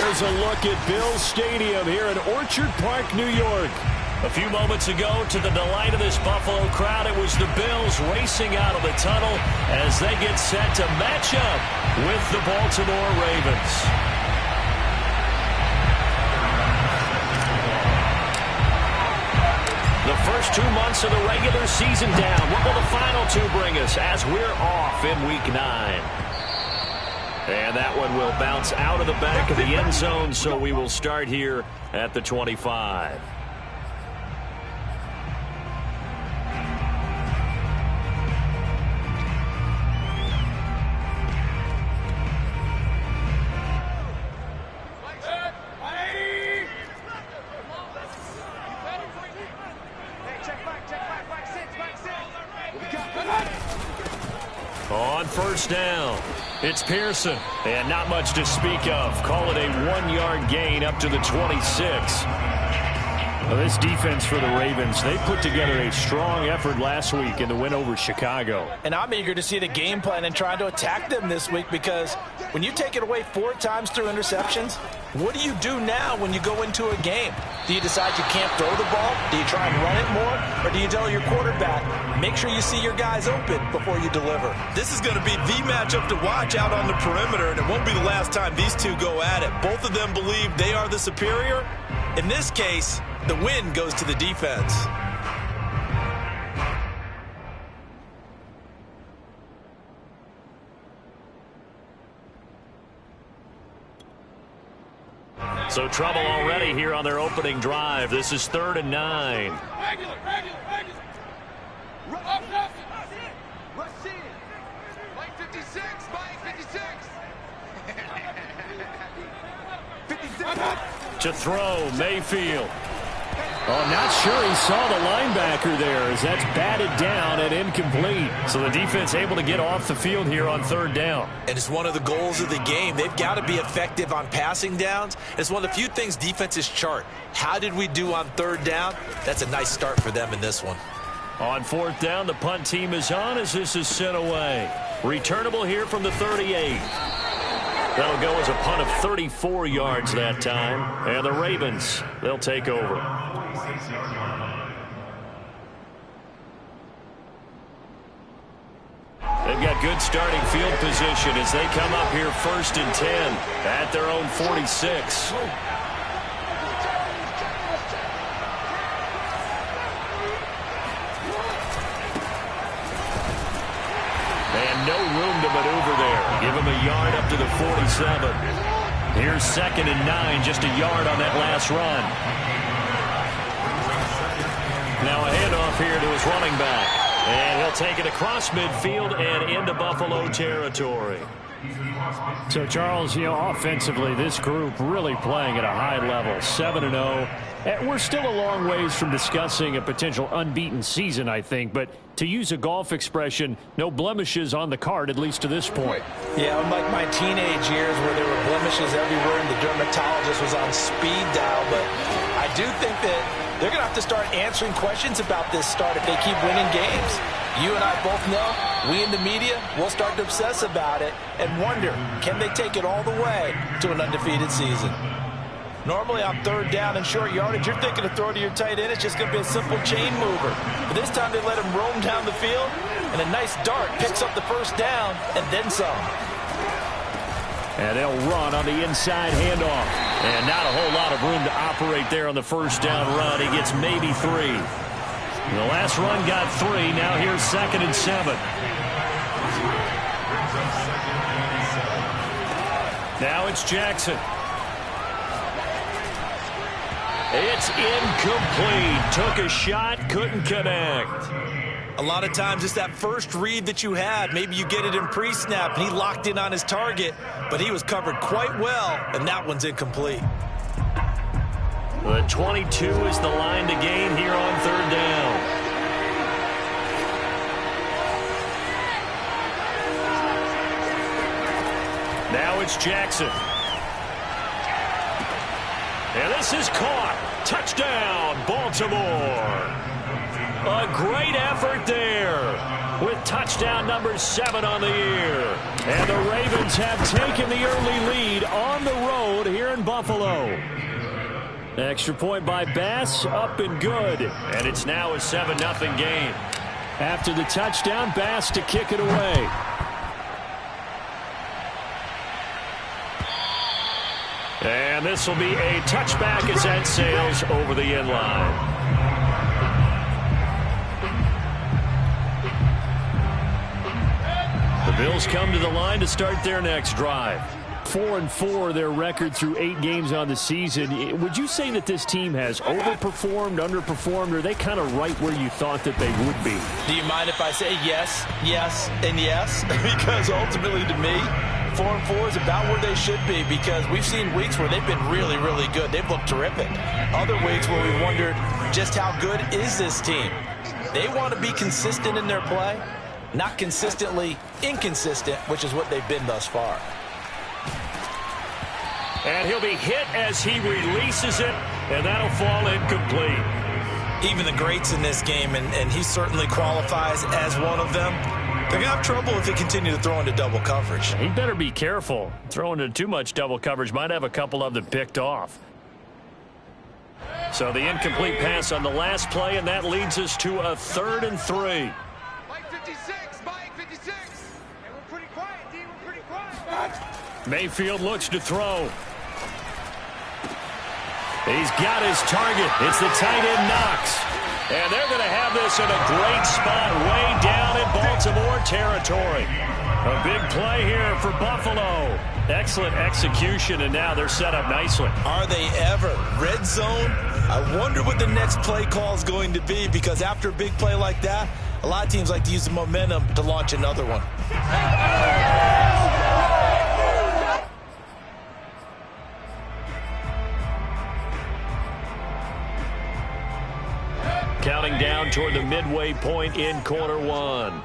Here's a look at Bills Stadium here in Orchard Park, New York. A few moments ago, to the delight of this Buffalo crowd, it was the Bills racing out of the tunnel as they get set to match up with the Baltimore Ravens. The first 2 months of the regular season down. What will the final two bring us as we're off in Week 9? And that one will bounce out of the back of the end zone, so we will start here at the 25. On first down, it's Pearson, and not much to speak of. Call it a 1-yard gain up to the 26. Well, this defense for the Ravens, they put together a strong effort last week in the win over Chicago. And I'm eager to see the game plan and trying to attack them this week, because when you take it away 4 times through interceptions, what do you do now when you go into a game? Do you decide you can't throw the ball? Do you try and run it more? Or do you tell your quarterback, make sure you see your guys open before you deliver? This is going to be the matchup to watch out on the perimeter, and it won't be the last time these two go at it. Both of them believe they are the superior. In this case, the win goes to the defense. So trouble already here on their opening drive. This is 3rd and 9. Regular. Rashid. Mike 56. Mike 56. 56. To throw, Mayfield. Oh, not sure he saw the linebacker there as that's batted down and incomplete. So the defense able to get off the field here on 3rd down. And it's one of the goals of the game. They've got to be effective on passing downs. It's one of the few things defenses chart. How did we do on 3rd down? That's a nice start for them in this one. On 4th down, the punt team is on as this is sent away. Returnable here from the 38. That'll go as a punt of 34 yards that time. And the Ravens, they'll take over. They've got good starting field position as they come up here 1st and 10 at their own 46. And no room to maneuver there. Give him a yard up to the 47. Here's 2nd and 9, just a yard on that last run. Now a handoff here to his running back. And he'll take it across midfield and into Buffalo territory. So, Charles, offensively, this group really playing at a high level, 7-0. We're still a long ways from discussing a potential unbeaten season, I think. But to use a golf expression, no blemishes on the card, at least to this point. Yeah, unlike my teenage years where there were blemishes everywhere and the dermatologist was on speed dial. But I do think that they're going to have to start answering questions about this start if they keep winning games. You and I both know, we in the media, will start to obsess about it and wonder, can they take it all the way to an undefeated season? Normally on 3rd down and short yardage, you're thinking to throw to your tight end. It's just going to be a simple chain mover. But this time they let him roam down the field, and a nice dart picks up the 1st down and then some. And they'll run on the inside handoff. And not a whole lot of room to operate there on the 1st down run. He gets maybe 3. The last run got 3. Now here's 2nd and 7. Now it's Jackson. It's incomplete. Took a shot, couldn't connect. A lot of times it's that first read that you had. Maybe you get it in pre-snap, and he locked in on his target, but he was covered quite well, and that one's incomplete. The 22 is the line to gain here on 3rd down. Now it's Jackson. And this is caught. Touchdown, Baltimore. A great effort there with touchdown number 7 on the year. And the Ravens have taken the early lead on the road here in Buffalo. Extra point by Bass, up and good. And it's now a 7-0 game. After the touchdown, Bass to kick it away. And this will be a touchback as that sails over the end line. The Bills come to the line to start their next drive. 4-4 their record through 8 games on the season. Would you say that this team has overperformed, underperformed, or are they kind of right where you thought that they would be? Do you mind if I say yes, yes, and yes? Because ultimately to me, 4-4 is about where they should be, because we've seen weeks where they've been really, really good. They've looked terrific. Other weeks where we wondered just how good is this team. They want to be consistent in their play, not consistently inconsistent, which is what they've been thus far. And he'll be hit as he releases it, and that'll fall incomplete. Even the greats in this game, and he certainly qualifies as one of them, they're going to have trouble if they continue to throw into double coverage. He better be careful. Throwing into too much double coverage might have a couple of them picked off. So the incomplete pass on the last play, and that leads us to a 3rd and 3. Mike 56, Mike 56. Hey, we're pretty quiet, D. We're pretty quiet. Mayfield looks to throw. He's got his target. It's the tight end Knox. And they're going to have this in a great spot way down in Baltimore territory. A big play here for Buffalo. Excellent execution, and now they're set up nicely. Are they ever? Red zone? I wonder what the next play call is going to be, because after a big play like that, a lot of teams like to use the momentum to launch another one. Counting down toward the midway point in quarter 1.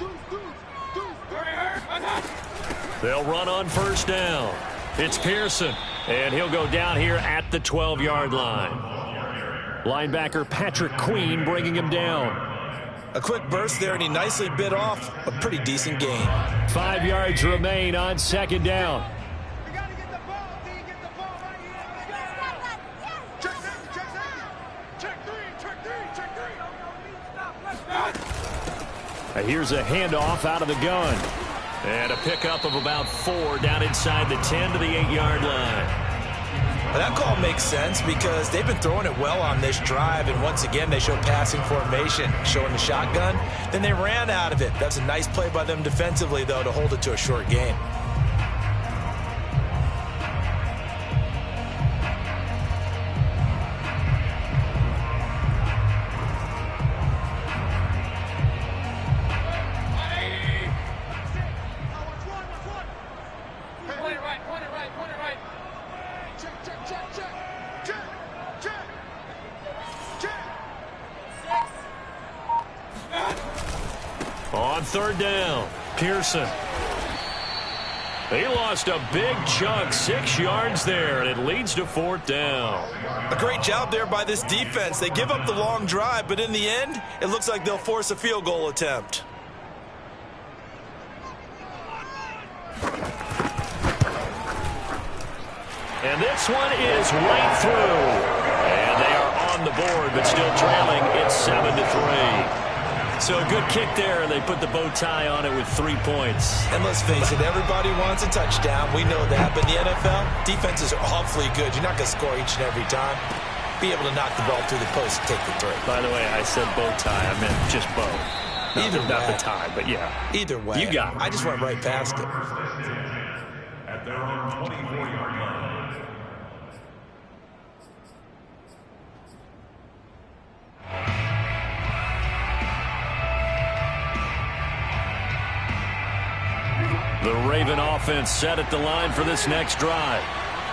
They'll run on 1st down. It's Pearson, and he'll go down here at the 12-yard line. Linebacker Patrick Queen bringing him down. A quick burst there, and he nicely bit off a pretty decent gain. 5 yards remain on 2nd down. We got to get the ball, D. Get the ball right here. Check 3, check 3. Here's a handoff out of the gun. And a pickup of about 4 down inside the 10 to the 8-yard line. Well, that call makes sense because they've been throwing it well on this drive, and once again they show passing formation, showing the shotgun. Then they ran out of it. That's a nice play by them defensively, though, to hold it to a short gain. On 3rd down, Pearson. He lost a big chunk, 6 yards there, and it leads to 4th down. A great job there by this defense. They give up the long drive, but in the end, it looks like they'll force a field goal attempt. And this one is right through. And they are on the board, but still trailing. It's 7-3. So a good kick there, and they put the bow tie on it with 3 points. And let's face it, everybody wants a touchdown. We know that. But in the NFL, defenses are awfully good. You're not going to score each and every time. Be able to knock the ball through the post and take the throw. By the way, I said bow tie. I meant just bow. Not the tie, but yeah. Either way. You got it. I just went right past it. At their own 24-yard line. The Raven offense set at the line for this next drive.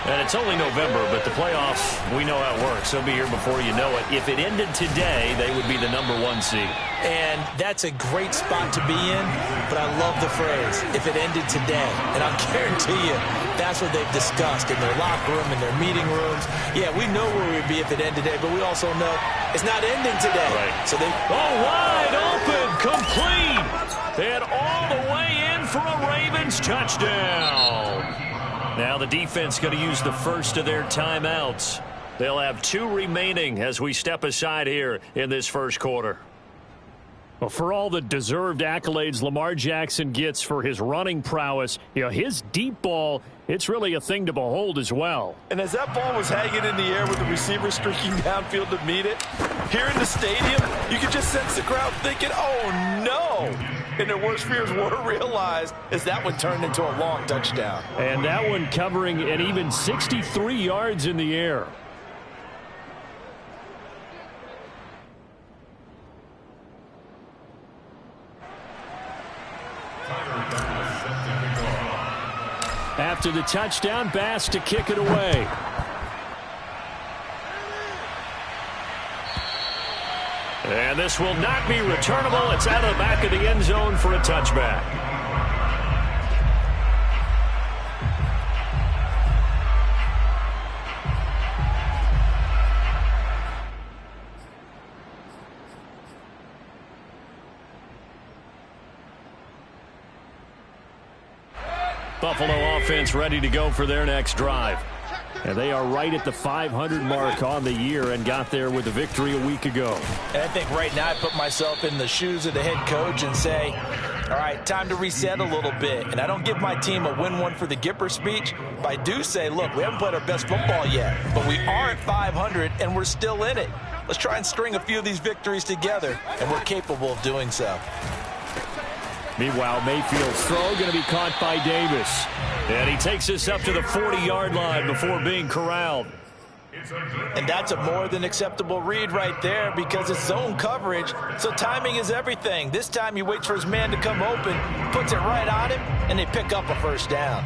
And it's only November, but the playoffs, we know how it works. They'll be here before you know it. If it ended today, they would be the #1 seed. And that's a great spot to be in, but I love the phrase, if it ended today. And I'll guarantee you, that's what they've discussed in their locker room, in their meeting rooms. Yeah, we know where we'd be if it ended today, but we also know it's not ending today. Right. So they... Oh, wide open, complete, and all the way in for a Ravens touchdown. Now the defense going to use the first of their timeouts. They'll have 2 remaining as we step aside here in this first quarter. Well, for all the deserved accolades Lamar Jackson gets for his running prowess, his deep ball, it's really a thing to behold as well. And as that ball was hanging in the air with the receiver streaking downfield to meet it, here in the stadium, you could just sense the crowd thinking, oh, no. And their worst fears were realized as that one turned into a long touchdown. And that one covering an even 63 yards in the air. After the touchdown, Bass to kick it away. And this will not be returnable. It's out of the back of the end zone for a touchback. Buffalo offense ready to go for their next drive. And they are right at the 500 mark on the year and got there with a victory a week ago. And I think right now I put myself in the shoes of the head coach and say, all right, time to reset a little bit. And I don't give my team a win one for the Gipper speech, but I do say, look, we haven't played our best football yet, but we are at 500 and we're still in it. Let's try and string a few of these victories together, and we're capable of doing so. Meanwhile, Mayfield's throw going to be caught by Davis. And he takes us up to the 40-yard line before being corralled. And that's a more than acceptable read right there because it's zone coverage, so timing is everything. This time he waits for his man to come open, puts it right on him, and they pick up a first down.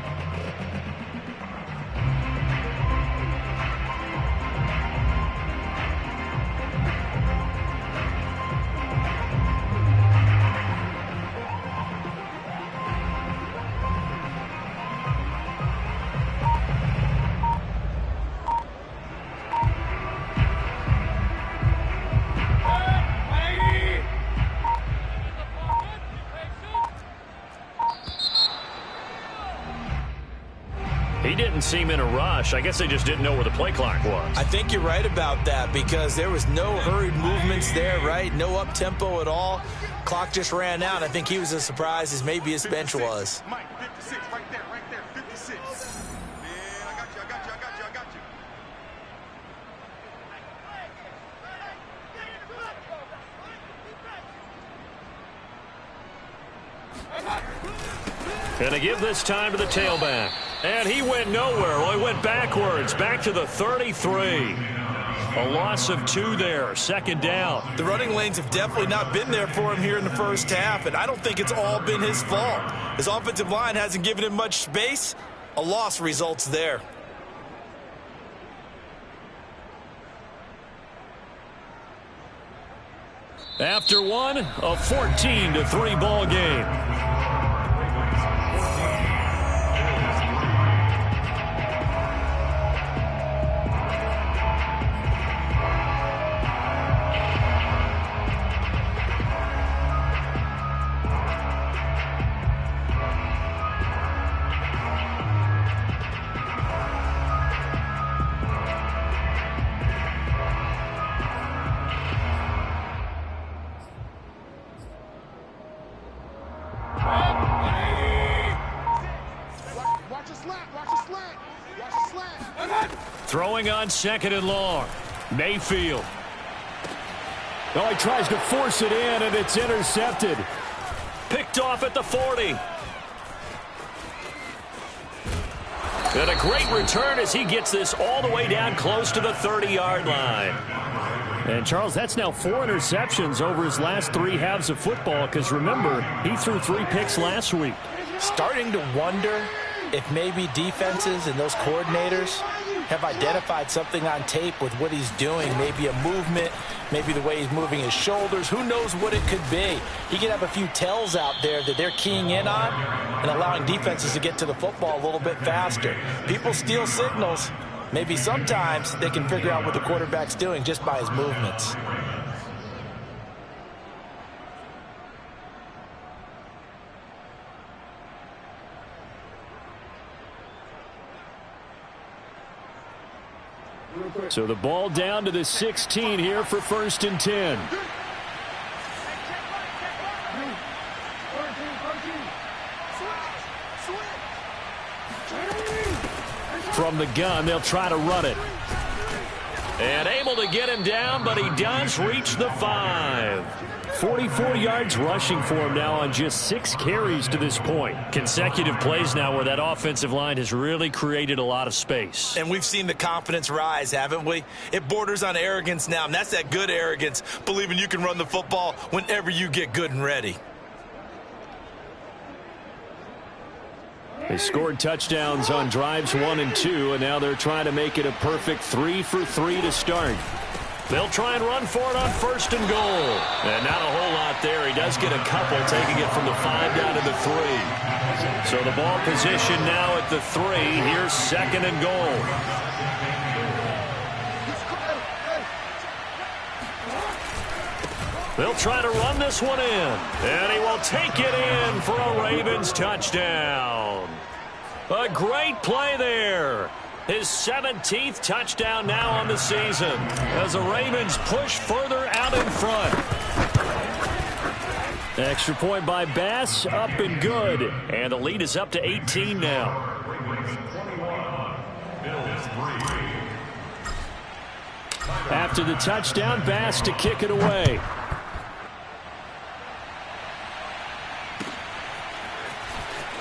He didn't seem in a rush. I guess they just didn't know where the play clock was. I think you're right about that because there was no hurried movements there, right? No up-tempo at all. Clock just ran out. I think he was as surprised as maybe his bench was. Mike, 56, right there, 56. Man, I got you. Gonna give this time to the tailback. And he went nowhere. Well, he went backwards, back to the 33. A loss of 2 there, second down. The running lanes have definitely not been there for him here in the first half, and I don't think it's all been his fault. His offensive line hasn't given him much space. A loss results there. After one, a 14-3 ball game. Throwing on second and long. Mayfield. Oh, he tries to force it in, and it's intercepted. Picked off at the 40. And a great return as he gets this all the way down close to the 30-yard line. And, Charles, that's now 4 interceptions over his last 3 halves of football because, remember, he threw 3 picks last week. Starting to wonder if maybe defenses and those coordinators have identified something on tape with what he's doing. Maybe a movement, maybe the way he's moving his shoulders. Who knows what it could be? He could have a few tells out there that they're keying in on and allowing defenses to get to the football a little bit faster. People steal signals. Maybe sometimes they can figure out what the quarterback's doing just by his movements. So the ball down to the 16 here for 1st and 10. From the gun, they'll try to run it. And able to get him down, but he does reach the 5. 44 yards rushing for him now on just 6 carries to this point. Consecutive plays now where that offensive line has really created a lot of space. And we've seen the confidence rise, haven't we? It borders on arrogance now, and that's that good arrogance, believing you can run the football whenever you get good and ready. They scored touchdowns on drives 1 and 2, and now they're trying to make it a perfect 3 for 3 to start. They'll try and run for it on 1st and goal. And not a whole lot there. He does get a couple, taking it from the 5 down to the 3. So the ball position now at the 3. Here's 2nd and goal. They'll try to run this one in. And he will take it in for a Ravens touchdown. A great play there. His 17th touchdown now on the season as the Ravens push further out in front. Extra point by Bass, up and good. And the lead is up to 18 now. After the touchdown, Bass to kick it away.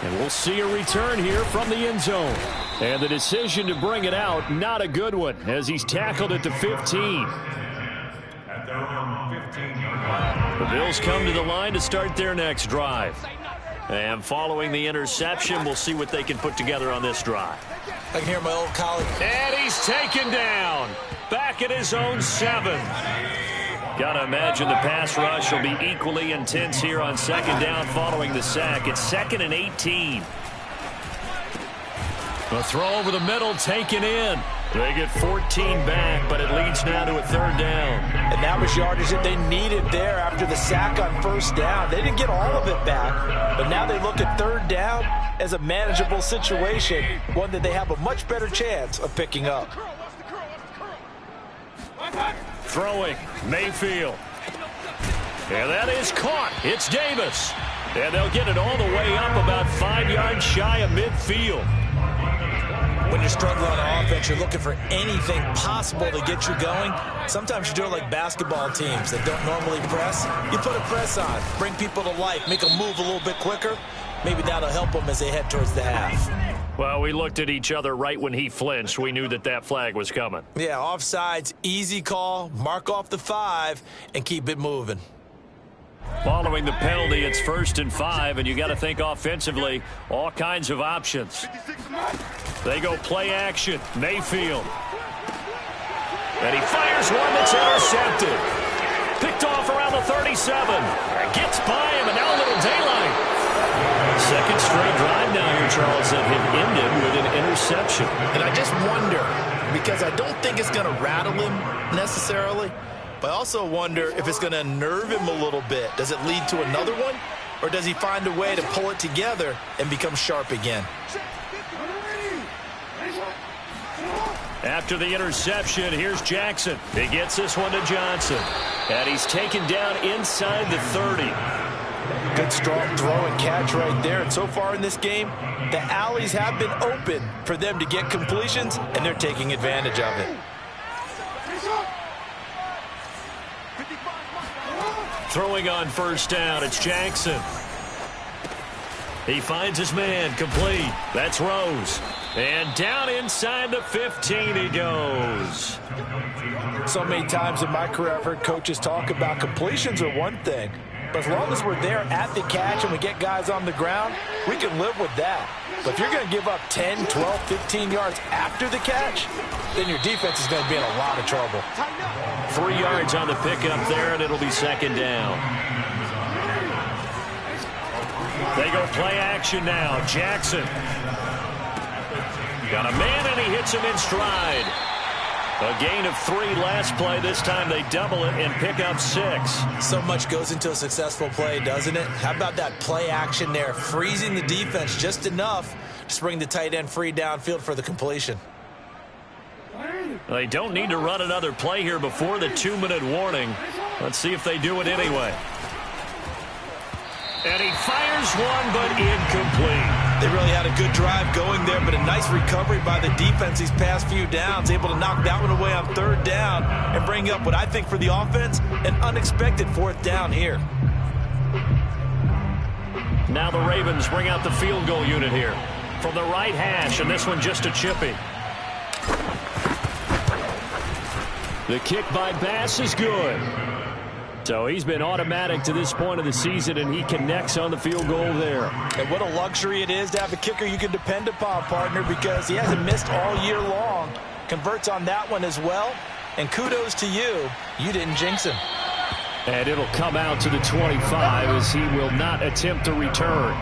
And we'll see a return here from the end zone. And the decision to bring it out, not a good one, as he's tackled at the 15. At their own 15-yard line. The Bills come to the line to start their next drive. And following the interception, we'll see what they can put together on this drive. I can hear my old colleague. And he's taken down. Back at his own 7. Gotta imagine the pass rush will be equally intense here on 2nd down following the sack. It's 2nd and 18. A throw over the middle taken in. They get 14 back, but it leads now to a 3rd down. And that was yardage that they needed there after the sack on 1st down. They didn't get all of it back, but now they look at 3rd down as a manageable situation, one that they have a much better chance of picking up. Throwing, Mayfield. And that is caught. It's Davis. And they'll get it all the way up about 5 yards shy of midfield. When you're struggling on offense, you're looking for anything possible to get you going. Sometimes you do it like basketball teams that don't normally press. You put a press on, bring people to life, make them move a little bit quicker. Maybe that'll help them as they head towards the half. Well, we looked at each other right when he flinched. We knew that that flag was coming. Yeah, offsides, easy call, mark off the 5, and keep it moving. Following the penalty, it's 1st and 5, and you got to think offensively, all kinds of options. They go play action, Mayfield. And he fires one that's intercepted. Picked off around the 37. Gets by him, and now a little daylight. 2nd straight drive now here, Charles, that have ended with an interception. And I just wonder, because I don't think it's going to rattle him necessarily, but I also wonder if it's going to nerve him a little bit. Does it lead to another one, or does he find a way to pull it together and become sharp again? After the interception, here's Jackson. He gets this one to Johnson. And he's taken down inside the 30. Good strong throw and catch right there. And so far in this game, the alleys have been open for them to get completions, and they're taking advantage of it. Throwing on 1st down, it's Jackson. He finds his man, complete. That's Rose. And down inside the 15 he goes. So many times in my career, I've heard coaches talk about completions are one thing, but as long as we're there at the catch and we get guys on the ground, we can live with that. But if you're going to give up 10, 12, 15 yards after the catch, then your defense is going to be in a lot of trouble. 3 yards on the pickup there, and it'll be 2nd down. They go play action now. Jackson. Got a man, and he hits him in stride. A gain of 3 last play. This time they double it and pick up 6. So much goes into a successful play, doesn't it? How about that play action there? Freezing the defense just enough to bring the tight end free downfield for the completion. They don't need to run another play here before the 2-minute warning. Let's see if they do it anyway. And he fires one, but incomplete. They really had a good drive going there, but a nice recovery by the defense these past few downs, able to knock that one away on 3rd down and bring up what I think for the offense, an unexpected 4th down here. Now the Ravens bring out the field goal unit here from the right hash, and this one just a chippy. The kick by Bass is good. So he's been automatic to this point of the season, and he connects on the field goal there. And what a luxury it is to have a kicker you can depend upon, partner, because he hasn't missed all year long. Converts on that one as well. And kudos to you. You didn't jinx him. And it'll come out to the 25 as he will not attempt to return.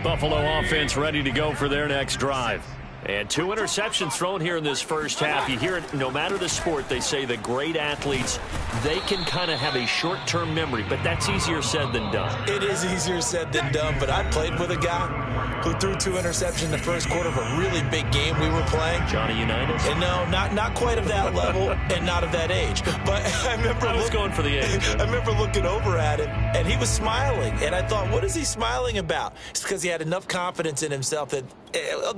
Buffalo offense ready to go for their next drive. And 2 interceptions thrown here in this first half. You hear it, no matter the sport, they say the great athletes, they can kind of have a short-term memory, but that's easier said than done. It is easier said than done, but I played with a guy who threw 2 interceptions in the first quarter of a really big game we were playing. Johnny Unitas? And no, not quite of that level and not of that age. But I remember going for the age. I remember looking over at him, and he was smiling. And I thought, what is he smiling about? It's because he had enough confidence in himself that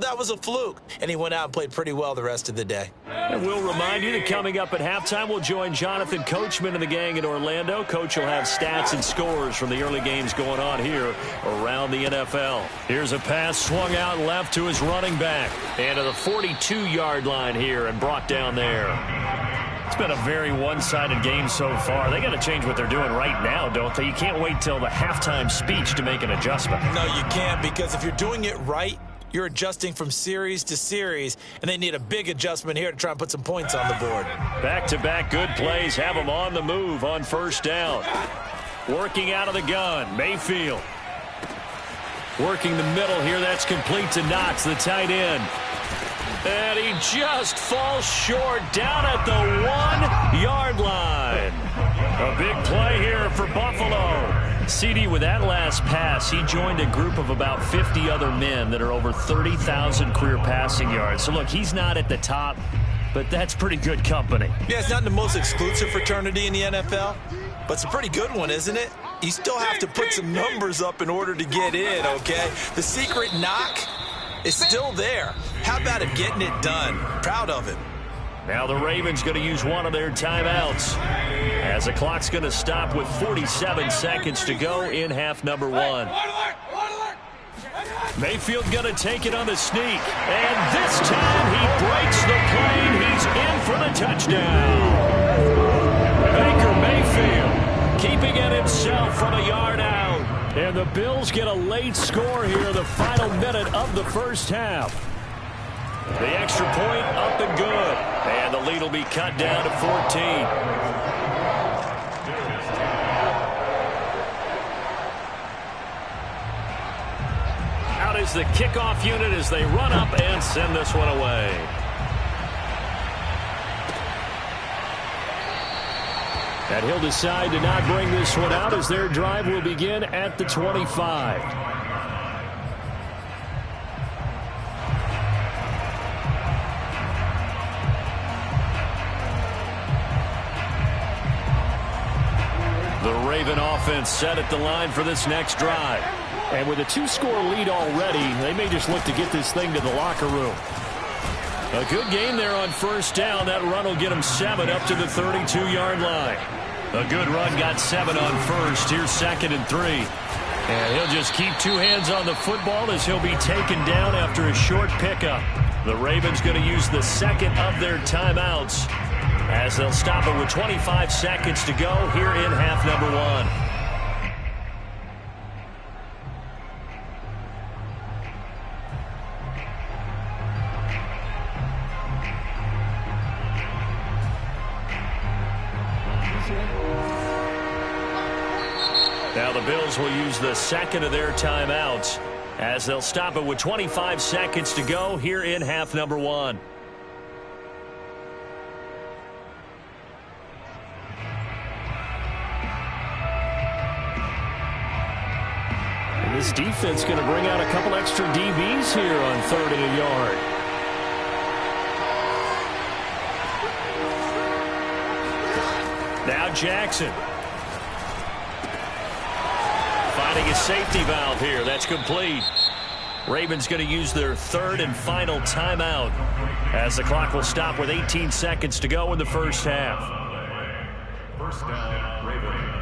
that was a fluke. And he went out and played pretty well the rest of the day. And we'll remind you that coming up at halftime, we'll join Jonathan Coachman and the gang in Orlando. Coach will have stats and scores from the early games going on here around the NFL. Here's a pass swung out left to his running back. And to the 42-yard line here and brought down there. It's been a very one-sided game so far. They got to change what they're doing right now, don't they? You can't wait till the halftime speech to make an adjustment. No, you can't, because if you're doing it right, you're adjusting from series to series, and they need a big adjustment here to try and put some points on the board. Back-to-back good plays have them on the move on 1st down. Working out of the gun, Mayfield. Working the middle here, that's complete to Knox, the tight end. And he just falls short down at the 1-yard line. A big play here for Buffalo. CD, with that last pass, he joined a group of about 50 other men that are over 30,000 career passing yards. So, look, he's not at the top, but that's pretty good company. Yeah, it's not the most exclusive fraternity in the NFL, but it's a pretty good one, isn't it? You still have to put some numbers up in order to get in, okay? The secret knock is still there. How about him getting it done? Proud of him. Now the Ravens going to use one of their timeouts as the clock's going to stop with 47 seconds to go in half number 1. Mayfield going to take it on the sneak. And this time he breaks the plane. He's in for the touchdown. Baker Mayfield keeping it himself from a yard out. And the Bills get a late score here in the final minute of the first half. The extra point up and good. And the lead will be cut down to 14. Out is the kickoff unit as they run up and send this one away. And he'll decide to not bring this one out as their drive will begin at the 25. The Raven offense set at the line for this next drive. And with a 2-score lead already, they may just look to get this thing to the locker room. A good game there on 1st down. That run will get him 7 up to the 32-yard line. A good run got 7 on 1st. Here's 2nd and 3. And he'll just keep 2 hands on the football as he'll be taken down after a short pickup. The Ravens going to use the 2nd of their timeouts as they'll stop it with 25 seconds to go here in half number 1. Now the Bills will use the 2nd of their timeouts as they'll stop it with 25 seconds to go here in half number 1. This defense going to bring out a couple extra DBs here on 3rd and a yard. Now Jackson. Finding a safety valve here. That's complete. Ravens going to use their 3rd and final timeout as the clock will stop with 18 seconds to go in the first half. First down, Ravens.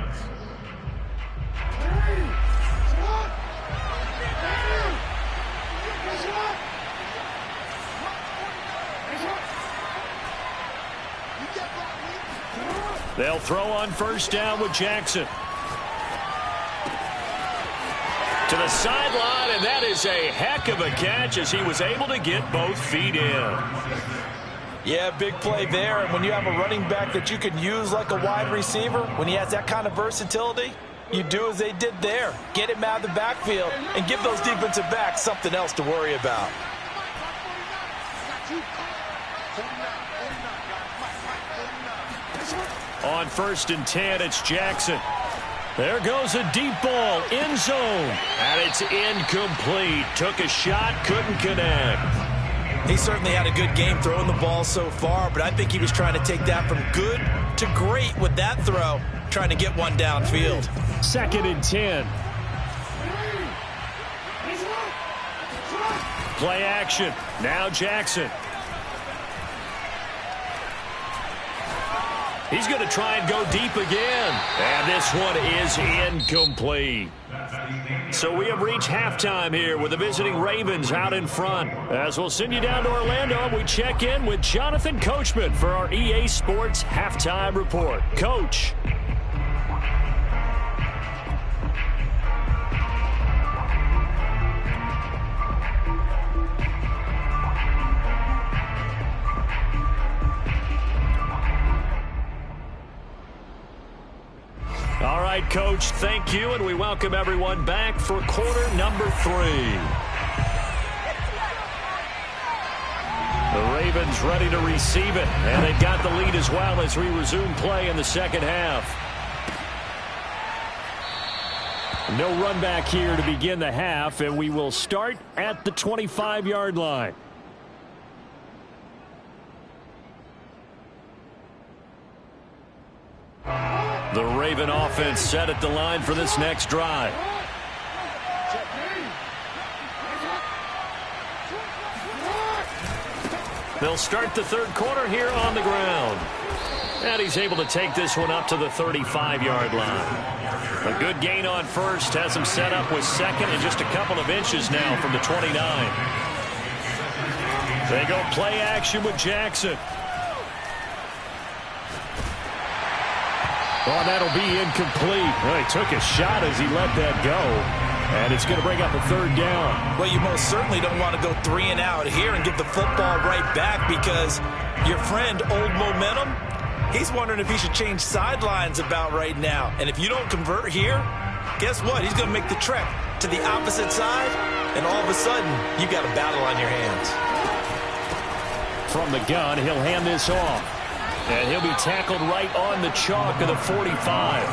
They'll throw on first down with Jackson. To the sideline, and that is a heck of a catch as he was able to get both feet in. Yeah, big play there. And when you have a running back that you can use like a wide receiver, when he has that kind of versatility, you do as they did there. Get him out of the backfield and give those defensive backs something else to worry about. On 1st and 10, it's Jackson. There goes a deep ball, end zone, and it's incomplete. Took a shot, couldn't connect. He certainly had a good game throwing the ball so far, but I think he was trying to take that from good to great with that throw, trying to get one downfield. 2nd and 10. Play action. Now Jackson. He's going to try and go deep again. And this one is incomplete. So we have reached halftime here with the visiting Ravens out in front. As we'll send you down to Orlando, we check in with Jonathan Coachman for our EA Sports Halftime Report. Coach. All right, Coach, thank you, and we welcome everyone back for quarter number 3. The Ravens ready to receive it, and they've got the lead as well as we resume play in the second half. No run back here to begin the half, and we will start at the 25-yard line. The Raven offense set at the line for this next drive. They'll start the third quarter here on the ground. And he's able to take this one up to the 35-yard line. A good gain on first has him set up with second and just a couple of inches now from the 29. They go play action with Jackson. Oh, that'll be incomplete. Well, he took a shot as he let that go. And it's going to bring up a third down. Well, you most certainly don't want to go 3 and out here and give the football right back because your friend, Old Momentum, he's wondering if he should change sidelines about right now. And if you don't convert here, guess what? He's going to make the trek to the opposite side, and all of a sudden, you've got a battle on your hands. From the gun, he'll hand this off. And he'll be tackled right on the chalk of the 45.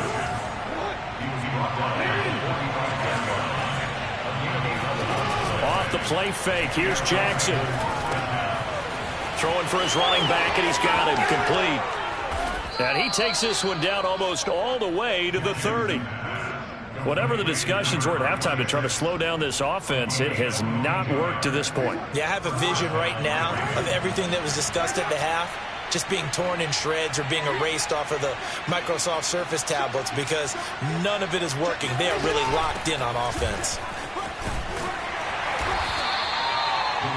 Off the play fake. Here's Jackson. Throwing for his running back, and he's got him complete. And he takes this one down almost all the way to the 30. Whatever the discussions were at halftime to try to slow down this offense, it has not worked to this point. Yeah, I have a vision right now of everything that was discussed at the half just being torn in shreds or being erased off of the Microsoft Surface tablets because none of it is working. They are really locked in on offense.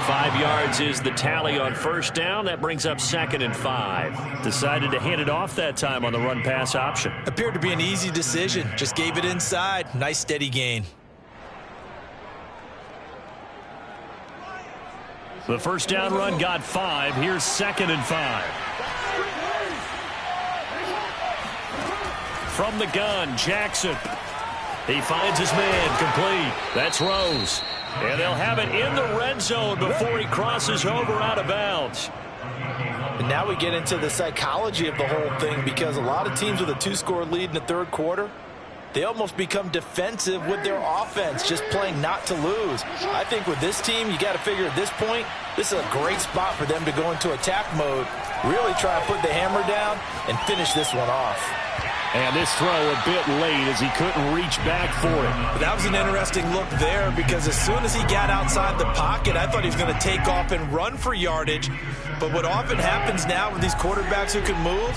5 yards is the tally on first down. That brings up 2nd and 5. Decided to hand it off that time on the run-pass option. Appeared to be an easy decision. Just gave it inside. Nice steady gain. The first down run got 5. Here's 2nd and 5. From the gun, Jackson. He finds his man complete. That's Rose. And they'll have it in the red zone before he crosses over out of bounds. And now we get into the psychology of the whole thing because a lot of teams with a 2-score lead in the third quarter, they almost become defensive with their offense, just playing not to lose. I think with this team, you got to figure at this point, this is a great spot for them to go into attack mode, really try to put the hammer down and finish this one off. And this throw a bit late as he couldn't reach back for it. But that was an interesting look there because as soon as he got outside the pocket, I thought he was going to take off and run for yardage. But what often happens now with these quarterbacks who can move,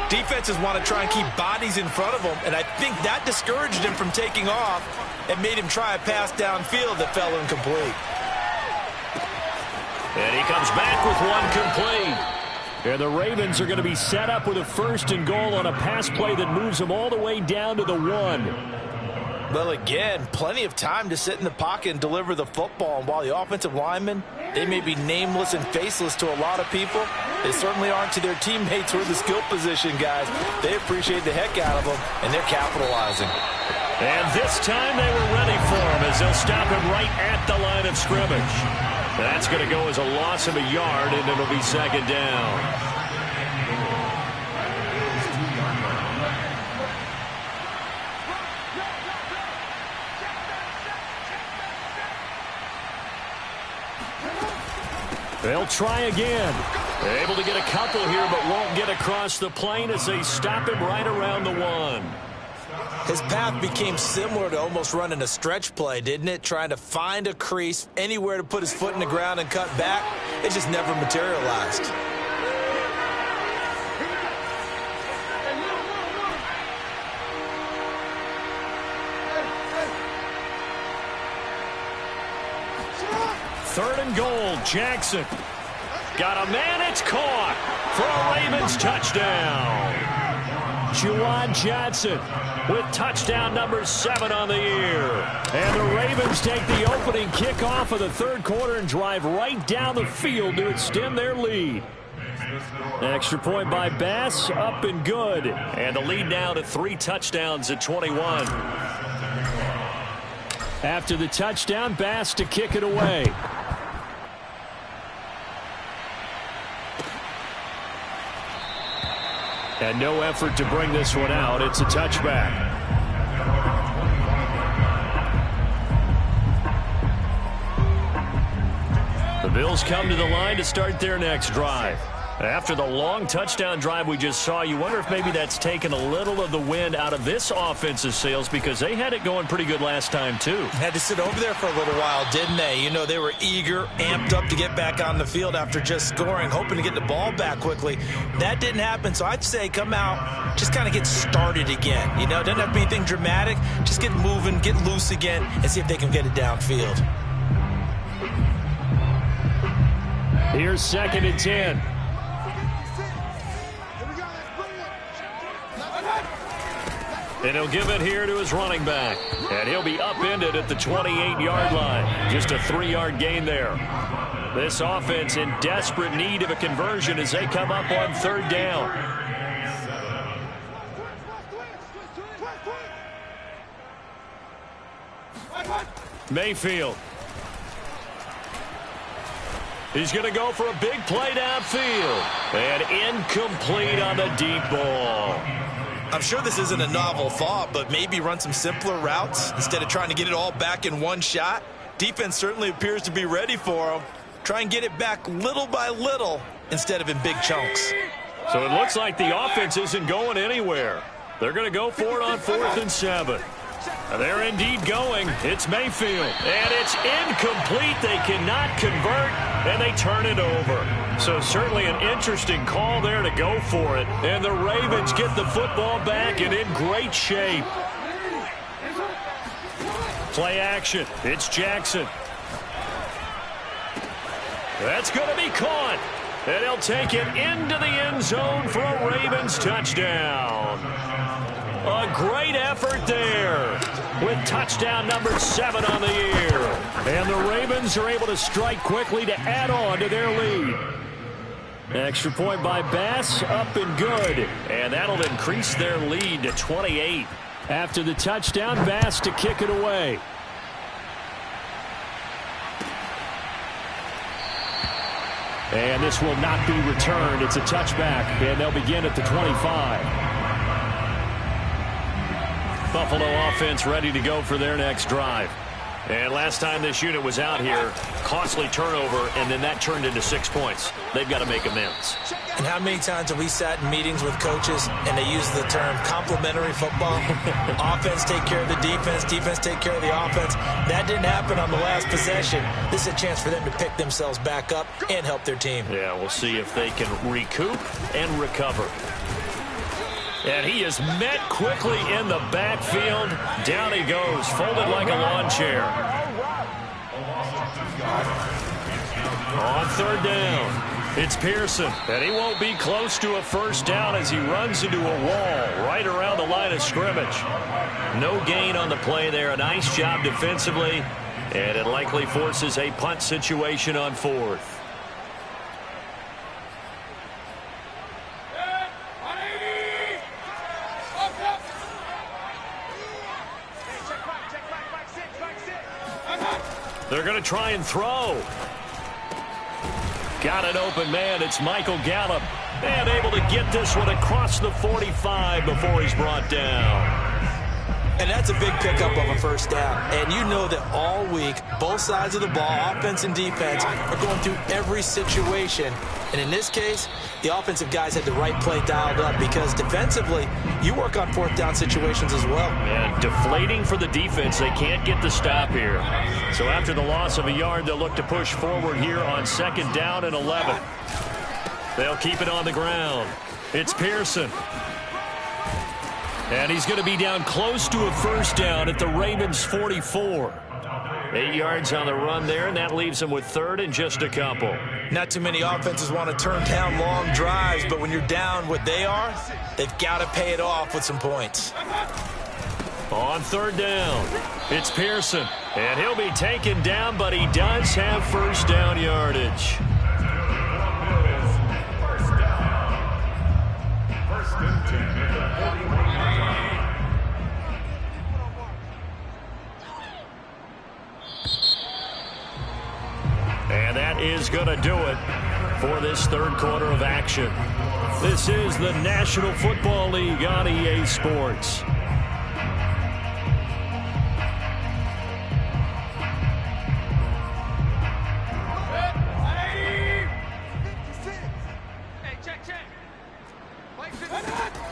defenses want to try and keep bodies in front of them, and I think that discouraged him from taking off and made him try a pass downfield that fell incomplete. And he comes back with one complete. And the Ravens are going to be set up with a 1st and goal on a pass play that moves them all the way down to the 1. Well, again, plenty of time to sit in the pocket and deliver the football. And while the offensive linemen, they may be nameless and faceless to a lot of people, they certainly aren't to their teammates who are the skill position guys. They appreciate the heck out of them, and they're capitalizing. And this time they were ready for him as they'll stop him right at the line of scrimmage. That's going to go as a loss of a yard, and it'll be 2nd down. They'll try again. Able to get a couple here, but won't get across the plane as they stop him right around the 1. His path became similar to almost running a stretch play, didn't it? Trying to find a crease, anywhere to put his foot in the ground and cut back. It just never materialized. Third and goal, Jackson. Got a man, it's caught for a Ravens touchdown. Juwan Johnson with touchdown number 7 on the year. And the Ravens take the opening kickoff of the 3rd quarter and drive right down the field to extend their lead. Extra point by Bass, up and good. And the lead now to 3 touchdowns at 21. After the touchdown, Bass to kick it away. And no effort to bring this one out. It's a touchback. The Bills come to the line to start their next drive. After the long touchdown drive we just saw, you wonder if maybe that's taken a little of the wind out of this offensive sails because they had it going pretty good last time too. Had to sit over there for a little while, didn't they? You know, they were eager, amped up to get back on the field after just scoring, hoping to get the ball back quickly. That didn't happen, so I'd say come out, just kind of get started again. You know, doesn't have to be anything dramatic. Just get moving, get loose again, and see if they can get it downfield. Here's 2nd and 10. And he'll give it here to his running back. And he'll be upended at the 28-yard line. Just a 3-yard gain there. This offense in desperate need of a conversion as they come up on 3rd down. Mayfield. He's going to go for a big play downfield. And incomplete on the deep ball. I'm sure this isn't a novel thought, but maybe run some simpler routes instead of trying to get it all back in one shot. Defense certainly appears to be ready for him. Try and get it back little by little instead of in big chunks. So it looks like the offense isn't going anywhere. They're going to go for it on 4th and 7. And they're indeed going. It's Mayfield. And it's incomplete. They cannot convert, and they turn it over. So certainly an interesting call there to go for it. And the Ravens get the football back and in great shape. Play action. It's Jackson. That's going to be caught. And he'll take it into the end zone for a Ravens touchdown. A great effort there with touchdown number 7 on the year. And the Ravens are able to strike quickly to add on to their lead. Extra point by Bass, up and good. And that'll increase their lead to 28. After the touchdown, Bass to kick it away. And this will not be returned. It's a touchback, and they'll begin at the 25. Buffalo offense ready to go for their next drive. And last time this unit was out here, costly turnover, and then that turned into 6 points. They've got to make amends. And how many times have we sat in meetings with coaches and they use the term complementary football? Offense take care of the defense, defense take care of the offense. That didn't happen on the last possession. This is a chance for them to pick themselves back up and help their team. Yeah, we'll see if they can recoup and recover. And he is met quickly in the backfield. Down he goes, folded like a lawn chair. On third down, it's Pearson. And he won't be close to a first down as he runs into a wall right around the line of scrimmage. No gain on the play there. A nice job defensively. And it likely forces a punt situation on fourth. They're going to try and throw. Got an open man. It's Michael Gallup. And able to get this one across the 45 before he's brought down. And that's a big pickup of a first down. And you know that all week, both sides of the ball, offense and defense, are going through every situation. And in this case, the offensive guys had the right play dialed up because defensively, you work on fourth down situations as well. And deflating for the defense. They can't get the stop here. So after the loss of a yard, they'll look to push forward here on second down and 11. They'll keep it on the ground. It's Pearson. And he's going to be down close to a first down at the Ravens' 44. 8 yards on the run there, and that leaves them with third and just a couple. Not too many offenses want to turn down long drives, but when you're down what they are, they've got to pay it off with some points. On third down, it's Pearson. And he'll be taken down, but he does have first down yardage. First and 10 at the 41-yard line. And that is going to do it for this third quarter of action. This is the National Football League on EA Sports.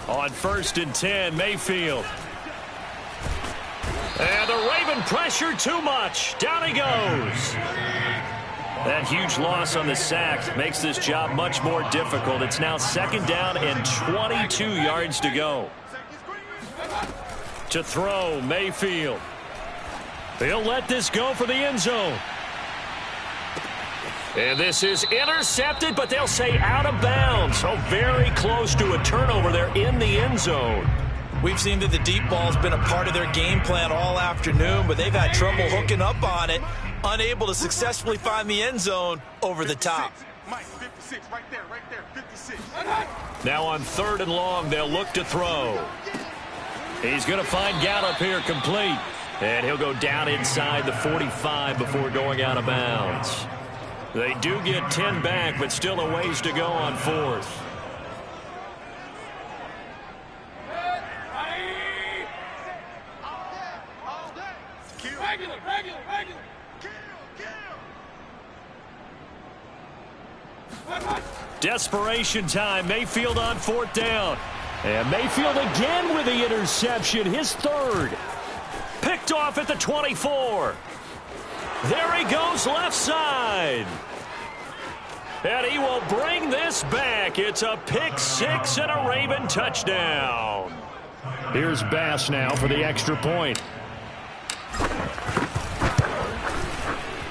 On first and 10, Mayfield. And the Raven pressure too much. Down he goes. That huge loss on the sack makes this job much more difficult. It's now second down and 22 yards to go. To throw, Mayfield. They'll let this go for the end zone. And this is intercepted, but they'll say out of bounds. So very close to a turnover there in the end zone. We've seen that the deep ball's been a part of their game plan all afternoon, but they've had trouble hooking up on it, unable to successfully find the end zone over the top. Mike, 56, right there, 56. Now on third and long, they'll look to throw. He's going to find Gallup here complete. And he'll go down inside the 45 before going out of bounds. They do get 10 back, but still a ways to go on fourth. Regular. Desperation time. Mayfield on fourth down. And Mayfield again with the interception. His third. Picked off at the 24. There he goes left side. And he will bring this back. It's a pick six and a Raven touchdown. Here's Bass now for the extra point.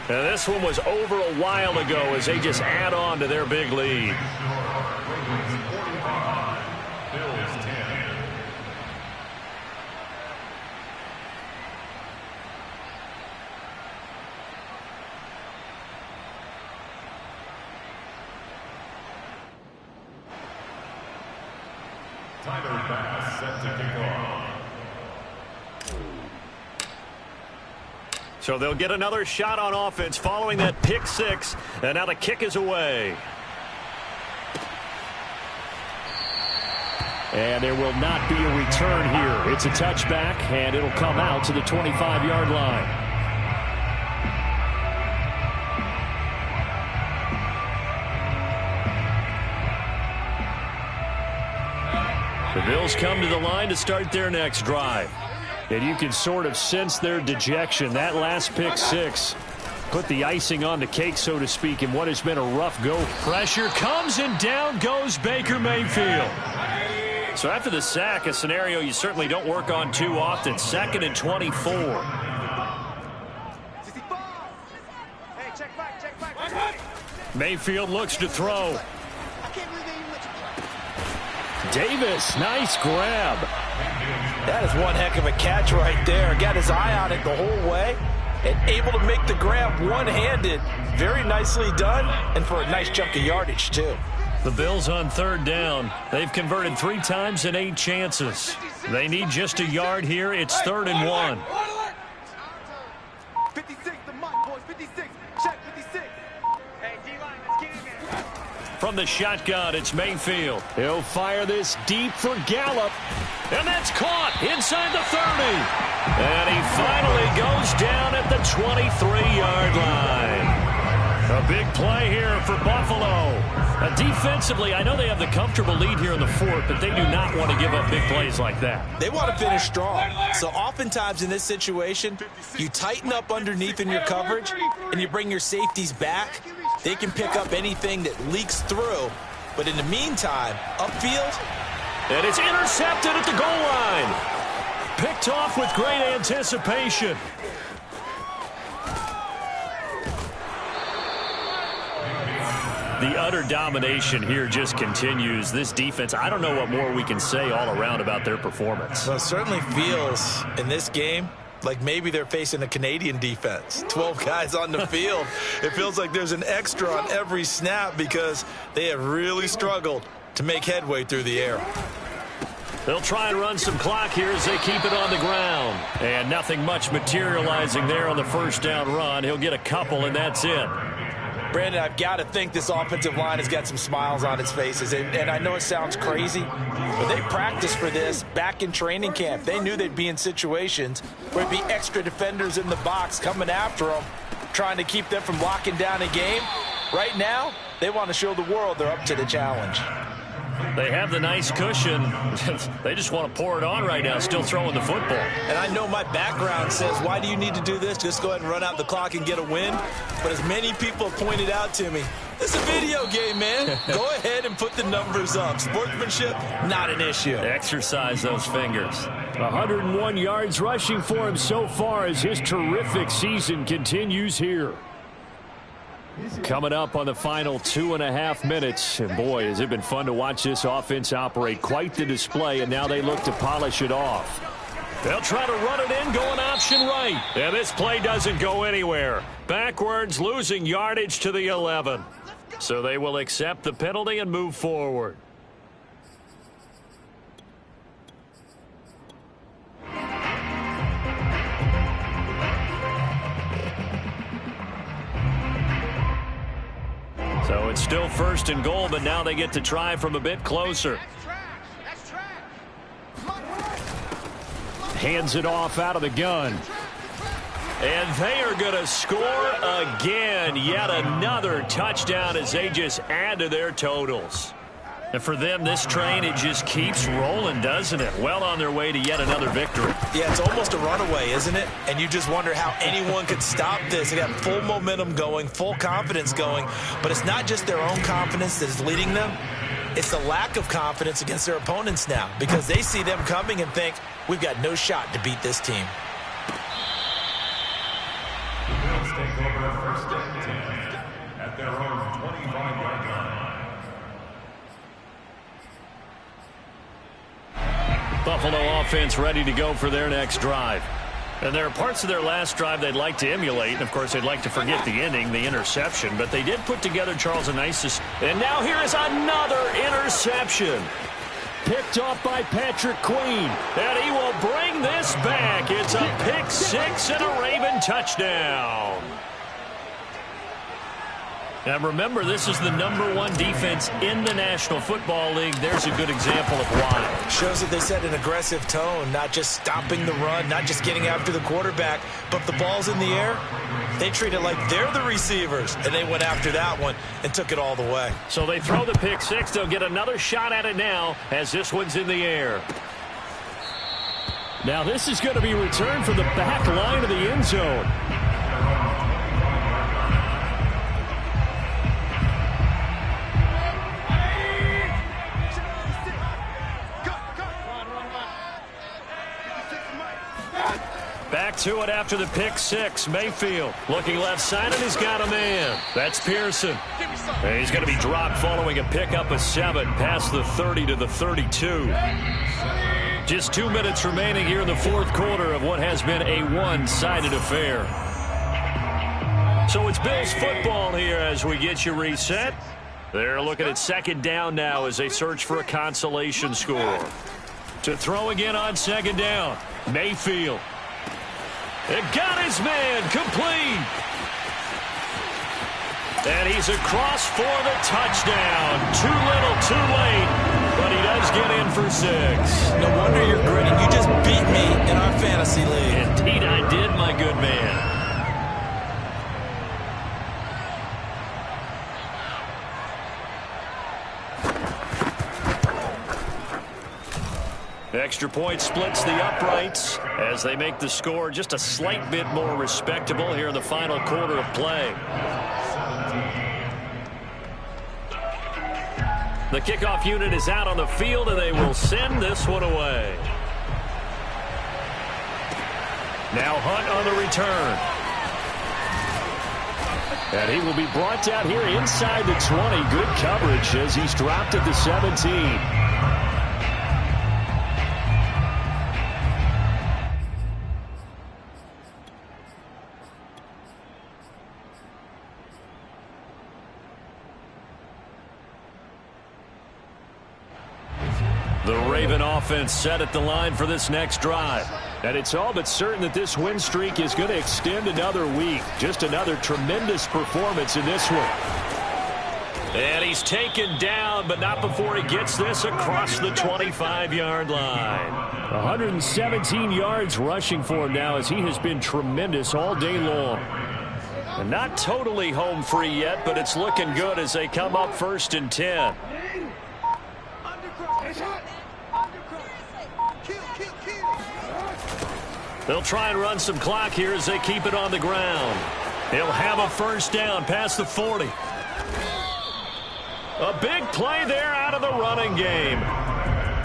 And this one was over a while ago as they just add on to their big lead. Tyler Bass set to kick off. So they'll get another shot on offense following that pick six. And now the kick is away. And there will not be a return here. It's a touchback, and it'll come out to the 25-yard line. The Bills come to the line to start their next drive. And you can sort of sense their dejection. That last pick six put the icing on the cake, so to speak, in what has been a rough go. Pressure comes, and down goes Baker Mayfield. So after the sack, a scenario you certainly don't work on too often. 2nd and 24. Mayfield looks to throw. Davis, nice grab. That is one heck of a catch right there. Got his eye on it the whole way and able to make the grab one-handed. Very nicely done, and for a nice chunk of yardage, too. The Bills on 3rd down. They've converted 3 times in 8 chances. They need just a yard here. It's 3rd and 1. 56, the mic, boys. 56. Check 56. Hey, D-line, let's get in there. From the shotgun, it's Mayfield. He'll fire this deep for Gallup. And that's caught inside the 30. And he finally goes down at the 23-yard line. A big play here for Buffalo. Defensively, I know they have the comfortable lead here in the 4th, but they do not want to give up big plays like that. They want to finish strong. So oftentimes in this situation, you tighten up underneath in your coverage, and you bring your safeties back. They can pick up anything that leaks through. But in the meantime, upfield. And it's intercepted at the goal line. Picked off with great anticipation. The utter domination here just continues. This defense, I don't know what more we can say all around about their performance. Well, it certainly feels in this game like maybe they're facing a Canadian defense. 12 guys on the field. It feels like there's an extra on every snap because they have really struggled to make headway through the air. They'll try and run some clock here as they keep it on the ground. And nothing much materializing there on the 1st down run. He'll get a couple, and that's it. Brandon, I've got to think this offensive line has got some smiles on its faces. And I know it sounds crazy, but they practiced for this back in training camp. They knew they'd be in situations where there'd be extra defenders in the box coming after them, trying to keep them from locking down a game. Right now, they want to show the world they're up to the challenge. They have the nice cushion. They just want to pour it on right now, still throwing the football. And I know my background says, why do you need to do this? Just go ahead and run out the clock and get a win. But as many people have pointed out to me, it's a video game, man. Go ahead and put the numbers up. Sportsmanship, not an issue. Exercise those fingers. 101 yards rushing for him so far as his terrific season continues here. Coming up on the final 2.5 minutes. And boy, has it been fun to watch this offense operate. Quite the display, and now they look to polish it off. They'll try to run it in, going option right. And this play doesn't go anywhere. Backwards, losing yardage to the 11. So they will accept the penalty and move forward. So it's still 1st and goal, but now they get to try from a bit closer. Hands it off out of the gun. And they are going to score again. Yet another touchdown as they just add to their totals. And for them, this train, it just keeps rolling, doesn't it? Well on their way to yet another victory. Yeah, it's almost a runaway, isn't it? And you just wonder how anyone could stop this. They got full momentum going, full confidence going. But it's not just their own confidence that is leading them. It's the lack of confidence against their opponents now because they see them coming and think, we've got no shot to beat this team. The Bills take over 1st and 10 at their own 25-yard line. Buffalo offense ready to go for their next drive. And there are parts of their last drive they'd like to emulate. And, of course, they'd like to forget the ending, the interception. But they did put together, Charles, a nice... And now here is another interception. Picked off by Patrick Queen. And he will bring this back. It's a pick-6 and a Raven touchdown. And remember, this is the #1 defense in the National Football League. There's a good example of why. Shows that they set an aggressive tone, not just stopping the run, not just getting after the quarterback, but if the ball's in the air, they treat it like they're the receivers, and they went after that one and took it all the way. So they throw the pick six. They'll get another shot at it now as this one's in the air. Now this is going to be returned from the back line of the end zone. Back to it after the pick six. Mayfield looking left side, and he's got a man. That's Pearson. And he's going to be dropped following a pickup of 7 past the 30 to the 32. Just 2 minutes remaining here in the fourth quarter of what has been a one-sided affair. So it's Bills football here as we get you reset. They're looking at second down now as they search for a consolation score. To throw again on second down, Mayfield. It got his man complete. And he's across for the touchdown. Too little, too late. But he does get in for 6. No wonder you're grinning. You just beat me in our fantasy league. Indeed I did, my good man. Extra point splits the uprights as they make the score just a slight bit more respectable here in the final quarter of play. The kickoff unit is out on the field, and they will send this one away. Now Hunt on the return. And he will be brought down here inside the 20. Good coverage as he's dropped at the 17. The Raven offense set at the line for this next drive. And it's all but certain that this win streak is going to extend another week. Just another tremendous performance in this one. And he's taken down, but not before he gets this across the 25-yard line. 117 yards rushing for him now as he has been tremendous all day long. And not totally home free yet, but it's looking good as they come up 1st and 10. They'll try and run some clock here as they keep it on the ground. He'll have a first down past the 40. A big play there out of the running game.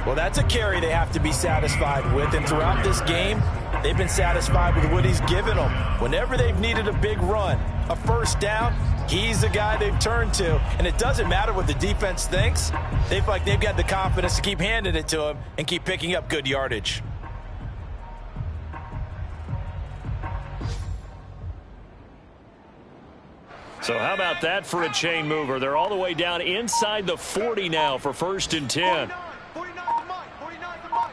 Well, that's a carry they have to be satisfied with, and throughout this game, they've been satisfied with what he's given them. Whenever they've needed a big run, a first down, he's the guy they've turned to, and it doesn't matter what the defense thinks. They feel like they've got the confidence to keep handing it to him and keep picking up good yardage. So how about that for a chain mover? They're all the way down inside the 40 now for 1st and 10. 49 to Mike. 49 to Mike.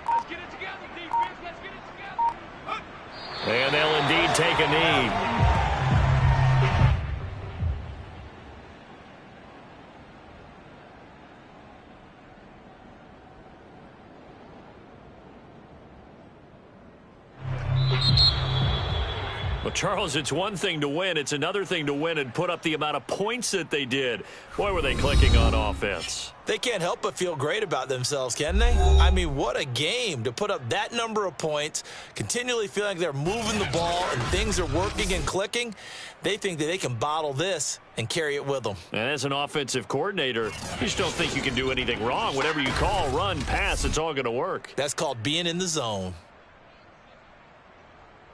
Let's get it together, defense. Let's get it together. And they'll indeed take a knee. Well, Charles, it's one thing to win. It's another thing to win and put up the amount of points that they did. Boy, were they clicking on offense. They can't help but feel great about themselves, can they? I mean, what a game to put up that number of points, continually feeling like they're moving the ball and things are working and clicking. They think that they can bottle this and carry it with them. And as an offensive coordinator, you just don't think you can do anything wrong. Whatever you call, run, pass, it's all going to work. That's called being in the zone.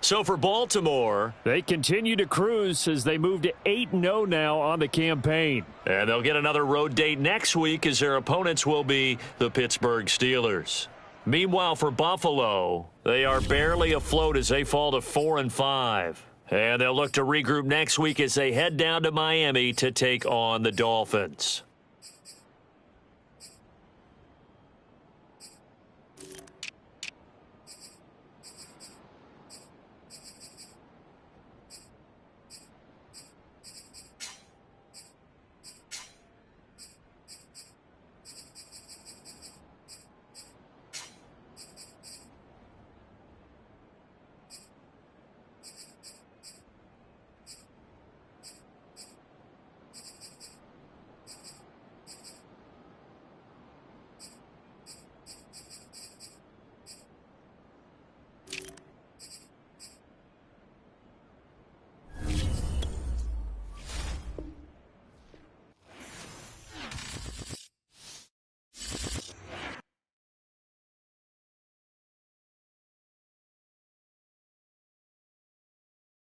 So for Baltimore, they continue to cruise as they move to 8-0 now on the campaign. And they'll get another road date next week as their opponents will be the Pittsburgh Steelers. Meanwhile, for Buffalo, they are barely afloat as they fall to 4-5. And they'll look to regroup next week as they head down to Miami to take on the Dolphins.